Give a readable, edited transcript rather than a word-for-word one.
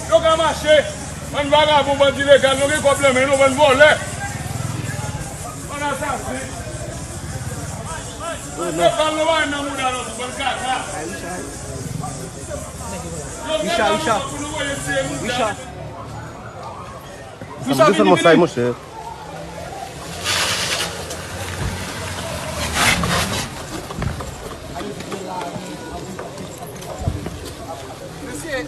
Yo que marché, on va vous dire que nous avons problème, nous allons voler. On a ça. Isha se mostrar você. Monsieur,